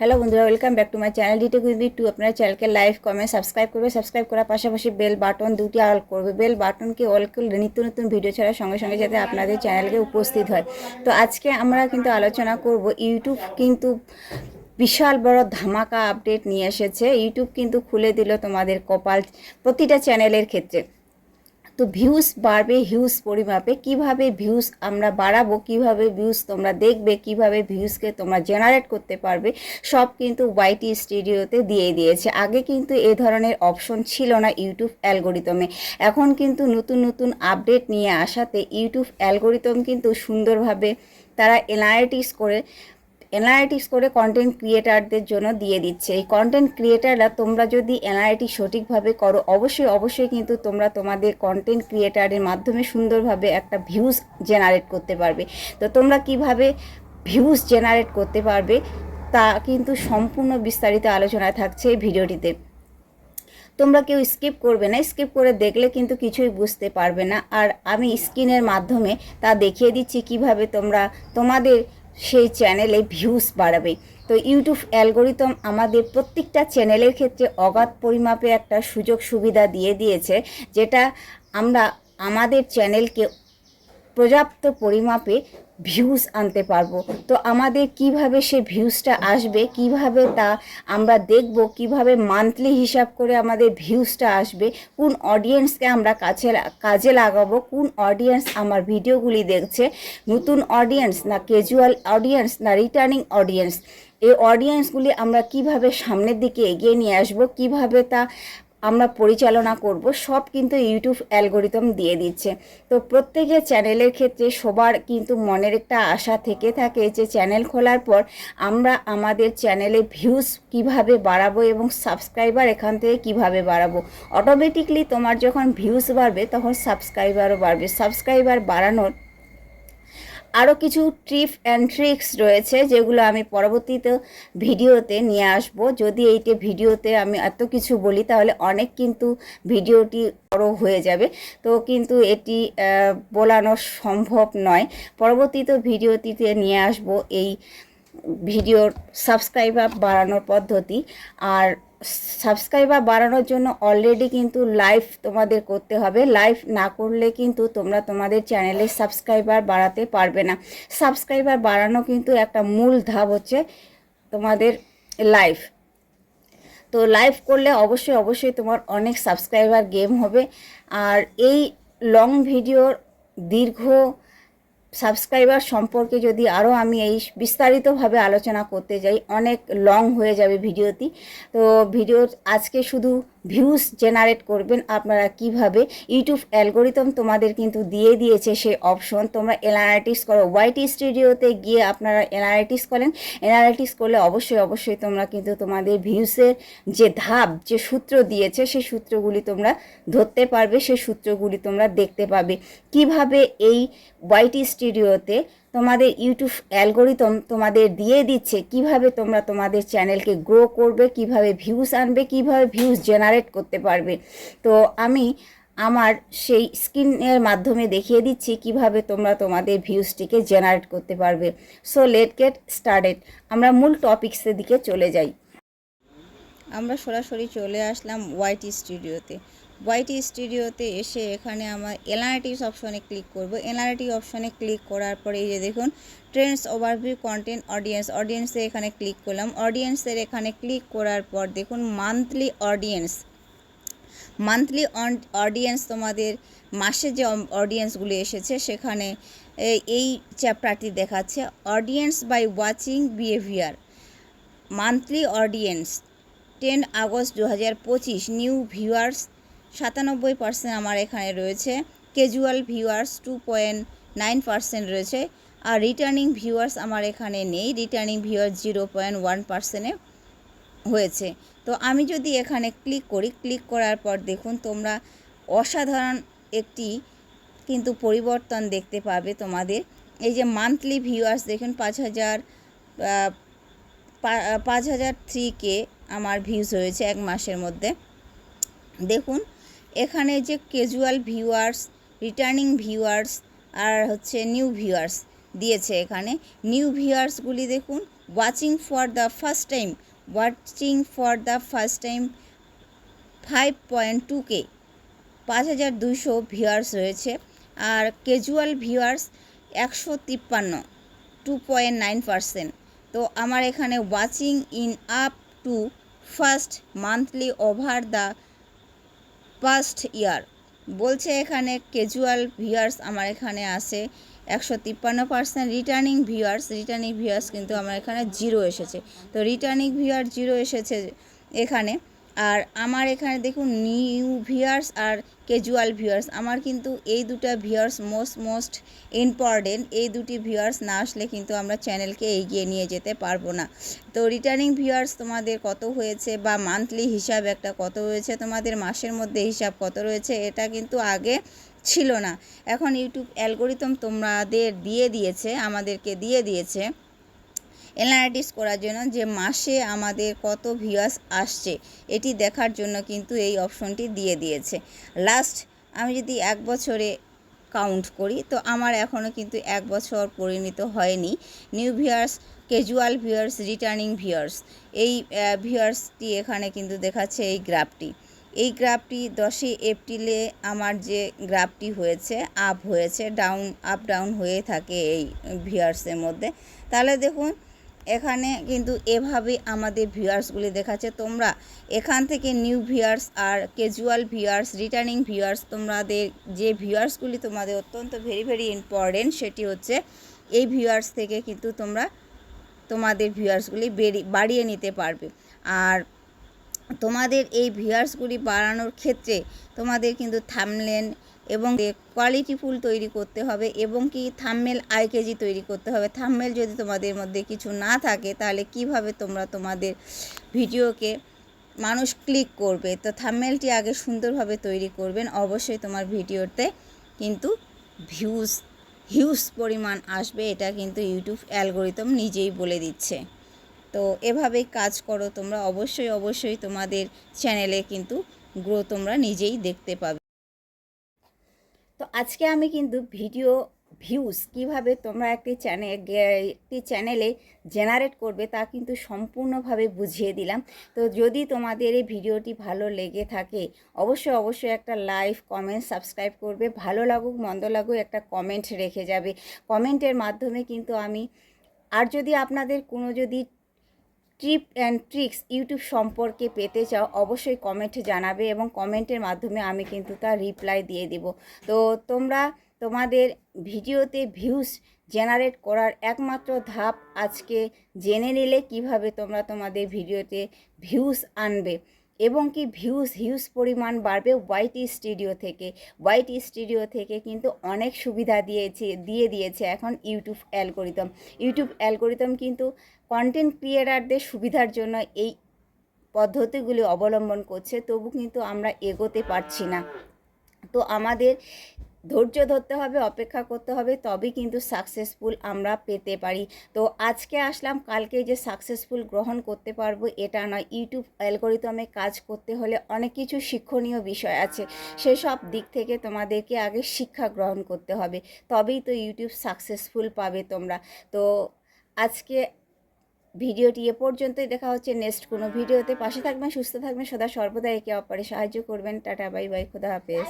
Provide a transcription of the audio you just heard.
Hello বন্ধুরা, welcome back to my channel ডিটেক with টু। আপনার চ্যানেলকে লাইক কমেন্ট সাবস্ক্রাইব করবে, সাবস্ক্রাইব করার পাশাপাশি বেল বাটন দুটি অল করবে। বেল বাটনকে অল করলে নিত্য নতুন ভিডিও ছাড়ার সঙ্গে সঙ্গে যাতে আপনাদের চ্যানেলকে উপস্থিত হয়। তো আজকে আমরা কিন্তু আলোচনা করব, ইউটিউব কিন্তু বিশাল বড় ধামাকা আপডেট নিয়ে এসেছে। ইউটিউব কিন্তু খুলে দিল তোমাদের কপাল প্রতিটা চ্যানেলের ক্ষেত্রে। তো ভিউজ বাড়বে হিউজ পরিমাপে। কিভাবে ভিউজ আমরা বাড়াবো, কিভাবে ভিউজ তোমরা দেখবে, কিভাবে ভিউজকে তোমরা জেনারেট করতে পারবে, সব কিন্তু ওয়াইটি স্টুডিওতে দিয়ে দিয়েছে। আগে কিন্তু এ ধরনের অপশন ছিল না ইউটিউব অ্যালগোরিদমে। এখন কিন্তু নতুন নতুন আপডেট নিয়ে আসাতে ইউটিউব অ্যালগোরিদম কিন্তু সুন্দরভাবে তারা এনআইটিস করে কন্টেন্ট ক্রিয়েটারদের জন্য দিয়ে দিচ্ছে। এই কন্টেন্ট ক্রিয়েটাররা তোমরা যদি এনআইটি সঠিকভাবে করো, অবশ্যই কিন্তু তোমরা তোমাদের কন্টেন্ট ক্রিয়েটারের মাধ্যমে সুন্দরভাবে একটা ভিউজ জেনারেট করতে পারবে। তো তোমরা কিভাবে ভিউজ জেনারেট করতে পারবে তা কিন্তু সম্পূর্ণ বিস্তারিত আলোচনা থাকছে এই ভিডিওটিতে। তোমরা কেউ স্কিপ করবে না, স্কিপ করে দেখলে কিন্তু কিছুই বুঝতে পারবে না। আর আমি স্ক্রিনের মাধ্যমে তা দেখিয়ে দিচ্ছি কিভাবে তোমরা তোমাদের সেই চ্যানেলে ভিউজ বাড়াবে। তো ইউটিউব অ্যালগোরিদম আমাদের প্রত্যেকটা চ্যানেলের ক্ষেত্রে অগাধ পরিমাপে একটা সুযোগ সুবিধা দিয়ে দিয়েছে, যেটা আমরা আমাদের চ্যানেলকে পর্যাপ্ত পরিমাপে ভিউজ আনতে পারবো। তো আমাদের কিভাবে সে ভিউজটা আসবে, কিভাবে তা আমরা দেখব, কিভাবে মান্থলি হিসাব করে আমাদের ভিউজটা আসবে, কোন অডিয়েন্সকে আমরা কাজে লাগাবো, কোন অডিয়েন্স আমার ভিডিওগুলি দেখছে, নতুন অডিয়েন্স না ক্যাজুয়াল অডিয়েন্স না রিটার্নিং অডিয়েন্স, এই অডিয়েন্সগুলি আমরা কিভাবে সামনের দিকে এগিয়ে নিয়ে আসবো, কিভাবে তা আমরা পরিচালনা করব, সব কিন্তু ইউটিউব অ্যালগোরিদম দিয়ে দিচ্ছে। তো প্রত্যেকের চ্যানেলের ক্ষেত্রে সবার কিন্তু মনের একটা আশা থেকে থাকে যে চ্যানেল খোলার পর আমরা আমাদের চ্যানেলে ভিউজ কিভাবে বাড়াবো এবং সাবস্ক্রাইবার এখান থেকে কিভাবে বাড়াবো। অটোমেটিকলি তোমার যখন ভিউজ বাড়বে তখন সাবস্ক্রাইবারও বাড়বে। সাবস্ক্রাইবার বাড়ানোর আরও কিছু টিপ অ্যান্ড ট্রিক্স রয়েছে, যেগুলো আমি পরবর্তীতে ভিডিওতে নিয়ে আসব। যদি এইটা ভিডিওতে আমি এত কিছু বলি তাহলে অনেক কিন্তু ভিডিওটি বড় হয়ে যাবে, তো কিন্তু এটি বলানো সম্ভব নয়। পরবর্তীতে ভিডিওটিতে নিয়ে আসব এই ভিডিওর সাবস্ক্রাইবার বাড়ানোর পদ্ধতি। আর সাবস্ক্রাইবার বাড়ানোর জন্য অলরেডি কিন্তু লাইভ তোমাদের করতে হবে। লাইভ না করলে কিন্তু তোমরা তোমাদের চ্যানেলে সাবস্ক্রাইবার বাড়াতে পারবে না। সাবস্ক্রাইবার বাড়ানো কিন্তু একটা মূল ধাপ হচ্ছে তোমাদের লাইভ। তো লাইভ করলে অবশ্যই তোমার অনেক সাবস্ক্রাইবার গেম হবে। আর এই লং ভিডিওর দীর্ঘ সাবস্ক্রাইবার সম্পর্কে যদি আরও আমি এই বিস্তারিতভাবে আলোচনা করতে যাই, অনেক লং হয়ে যাবে ভিডিওটি। তো ভিডিও আজকে শুধু ভিউজ জেনারেট করবেন আপনারা কিভাবে। ইউটিউব অ্যালগোরিদম তোমাদের কিন্তু দিয়ে দিয়েছে সেই অপশন, তোমরা এনালাইটিক্স করো। ওয়াইটি স্টুডিওতে গিয়ে আপনারা এনালাইটিক্স করেন। এনালাইটিক্স করলে অবশ্যই তোমরা কিন্তু তোমাদের ভিউসের যে ধাপ, যে সূত্র দিয়েছে সেই সূত্রগুলি তোমরা ধরতে পারবে, সেই সূত্রগুলি তোমরা দেখতে পাবে। কিভাবে এই ওয়াইটি স্টুডিওতে তোমাদের ইউটিউব অ্যালগোরিদম তোমাদের দিয়ে দিচ্ছে, কিভাবে তোমরা তোমাদের চ্যানেলকে গ্রো করবে, কিভাবে ভিউজ আনবে, কিভাবে ভিউজ জেনারেট করতে পারবে। তো আমি আমার সেই স্ক্রিনের মাধ্যমে দেখিয়ে দিচ্ছি কিভাবে তোমরা তোমাদের ভিউজটিকে জেনারেট করতে পারবে। So late get started. আমরা মূল টপিক্সের দিকে চলে যাই। আমরা সরাসরি চলে আসলাম ওয়াইটি স্টুডিওতে। ওয়াইটি স্টুডিওতে এসে এখানে আমার এনালিটিক্স অপশনে ক্লিক করব। এনালিটিক্স অপশনে ক্লিক করার পরে এই যে দেখুন ট্রেন্ডস ওভারভিউ কন্টেন্ট অডিয়েন্সে এখানে ক্লিক করলাম। অডিয়েন্সের এখানে ক্লিক করার পর দেখুন মান্থলি অডিয়েন্স তোমাদের মাসে যে অডিয়েন্সগুলি এসেছে সেখানে এই চ্যাপ্টারটি দেখাচ্ছে audience by watching behaviour. Monthly audience 10 August 2025 new viewers 97% আমার এখানে রয়েছে। ক্যাজুয়াল ভিউয়ার্স 2.9% রয়েছে। আর রিটার্নিং ভিউয়ার্স আমার এখানে নেই, রিটার্নিং ভিউয়ার্স 0.1% হয়েছে। তো আমি যদি এখানে ক্লিক করি, ক্লিক করার পর দেখুন তোমরা অসাধারণ একটি কিন্তু পরিবর্তন দেখতে পাবে তোমাদের। এই যে মান্থলি ভিউয়ার্স দেখুন 5003K আমার ভিউজ হয়েছে এক মাসের মধ্যে। দেখুন এখানে যে ক্যাজুয়াল ভিউয়ার্স, রিটার্নিং ভিউয়ার্স আর হচ্ছে নিউ ভিউয়ার্স দিয়েছে। এখানে নিউ ভিউয়ার্সগুলি দেখুন watching for the first time 5.2K 5200 viewers রয়েছে। আর ক্যাজুয়াল ভিউয়ার্স 153 2.9%। তো আমার এখানে watching in up to first monthly over the past ইয়ার বলছে। এখানে ক্যাজুয়াল ভিউয়ার্স আমার এখানে আসে 153%। রিটার্নিং ভিউয়ার্স কিন্তু আমার এখানে 0 এসেছে। তো রিটার্নিং ভিউয়ার 0 এসেছে এখানে। আর আমার এখানে দেখুন নিউ ভিউয়ার্স আর ক্যাজুয়াল ভিউয়ার্স, আমার কিন্তু এই দুটো ভিউয়ার্স মোস্ট ইম্পর্টেন্ট। এই দুটি ভিউয়ার্স না আসলে কিন্তু আমরা চ্যানেলকে এগিয়ে নিয়ে যেতে পারবো না। তো রিটার্নিং ভিউয়ার্স তোমাদের কত হয়েছে বা মান্থলি হিসাব একটা কত হয়েছে, তোমাদের মাসের মধ্যে হিসাব কত রয়েছে, এটা কিন্তু আগে ছিল না। এখন ইউটিউব অ্যালগোরিদম তোমাদের আমাদেরকে দিয়ে দিয়েছে অ্যানালাইটিস করার জন্য যে মাসে আমাদের কত ভিউয়ার্স আসছে এটি দেখার জন্য কিন্তু এই অপশনটি দিয়ে দিয়েছে। লাস্ট আমি যদি 1 বছরে কাউন্ট করি তো আমার এখনও কিন্তু 1 বছর পরিণত হয়নি। New viewers, casual viewers, returning viewers, এই ভিউয়ার্সটি এখানে কিন্তু দেখাচ্ছে। এই গ্রাফটি 10 এপ্রিলে আমার যে গ্রাফটি হয়েছে আপ হয়েছে, আপ ডাউন হয়ে থাকে এই ভিউয়ার্সের মধ্যে। তাহলে দেখুন এখানে কিন্তু এভাবে আমাদের ভিউয়ার্সগুলি দেখাচ্ছে। তোমরা এখান থেকে নিউ ভিউয়ার্স আর ক্যাজুয়াল ভিউয়ার্স, রিটার্নিং ভিউয়ার্স, তোমাদের যে ভিউয়ার্সগুলি তোমাদের অত্যন্ত ভেরি ইম্পর্টেন্ট সেটি হচ্ছে এই ভিউয়ার্স থেকে কিন্তু তোমরা তোমাদের ভিউয়ার্সগুলি বাড়িয়ে নিতে পারবে। আর তোমাদের এই ভিউয়ার্সগুলি বাড়ানোর ক্ষেত্রে তোমাদের কিন্তু থাম্বনেল এবং কোয়ালিটিফুল তৈরি করতে হবে এবং কি থাম্বনেল আইকেজি তৈরি করতে হবে। থাম্বনেল যদি তোমাদের মধ্যে কিছু না থাকে তাহলে কিভাবে তোমরা তোমাদের ভিডিওকে মানুষ ক্লিক করবে। তো থাম্বনেলটি আগে সুন্দরভাবে তৈরি করবেন, অবশ্যই তোমার ভিডিওতে কিন্তু হিউজ পরিমাণ আসবে, এটা কিন্তু ইউটিউব অ্যালগোরিদম নিজেই বলে দিচ্ছে। তো এভাবেই কাজ করো তোমরা, অবশ্যই তোমাদের চ্যানেলে কিন্তু গ্রো তোমরা নিজেই দেখতে পাবে। তো আজকে আমি কিন্তু ভিউজ কিভাবে তোমরা একটি চ্যানেলে জেনারেট করবে তা কিন্তু সম্পূর্ণভাবে বুঝিয়ে দিলাম। তো যদি তোমাদের এই ভিডিওটি ভালো লেগে থাকে অবশ্যই একটা লাইক, কমেন্ট, সাবস্ক্রাইব করবে। ভালো লাগুক মন্দ লাগুক একটা কমেন্ট রেখে যাবে। কমেন্টের মাধ্যমে কিন্তু আমি আর যদি আপনাদের কোনো টিপ অ্যান্ড ট্রিক্স ইউটিউব সম্পর্কে পেতে চাও অবশ্যই কমেন্টে জানাবে এবং কমেন্টের মাধ্যমে আমি কিন্তু তার রিপ্লাই দিয়ে দেব। তো তোমরা তোমাদের ভিডিওতে ভিউজ জেনারেট করার একমাত্র ধাপ আজকে জেনে নিলে কিভাবে তোমরা তোমাদের ভিডিওতে ভিউজ আনবে এবং কি হিউজ পরিমাণ বাড়বে। ওয়াইটি স্টুডিও থেকে কিন্তু অনেক সুবিধা দিয়ে দিয়েছে এখন ইউটিউব অ্যালগোরিদম কিন্তু কন্টেন্ট ক্রিয়েটারদের সুবিধার জন্য এই পদ্ধতিগুলি অবলম্বন করছে, তবু কিন্তু আমরা এগোতে পারছি না। তো আমাদের ধৈর্য ধরতে হবে, অপেক্ষা করতে হবে, তবেই কিন্তু সাকসেসফুল আমরা পেতে পারি। তো আজকে আসলাম, কালকে যে সাকসেসফুল গ্রহণ করতে পারবো এটা নয়। ইউটিউব অ্যালগোরিদমে কাজ করতে হলে অনেক কিছু শিক্ষণীয় বিষয় আছে, সেসব দিক থেকে তোমাদেরকে আগে শিক্ষা গ্রহণ করতে হবে, তবেই তো ইউটিউব সাকসেসফুল পাবে তোমরা। তো আজকে ভিডিওটি এ পর্যন্তই, দেখা হচ্ছে নেক্সট কোনো ভিডিওতে। পাশে থাকবেন, সুস্থ থাকবেন, সদা সর্বদা একে অপরে সাহায্য করবেন। টাটা, বাই বাই, খোদা হাফেজ।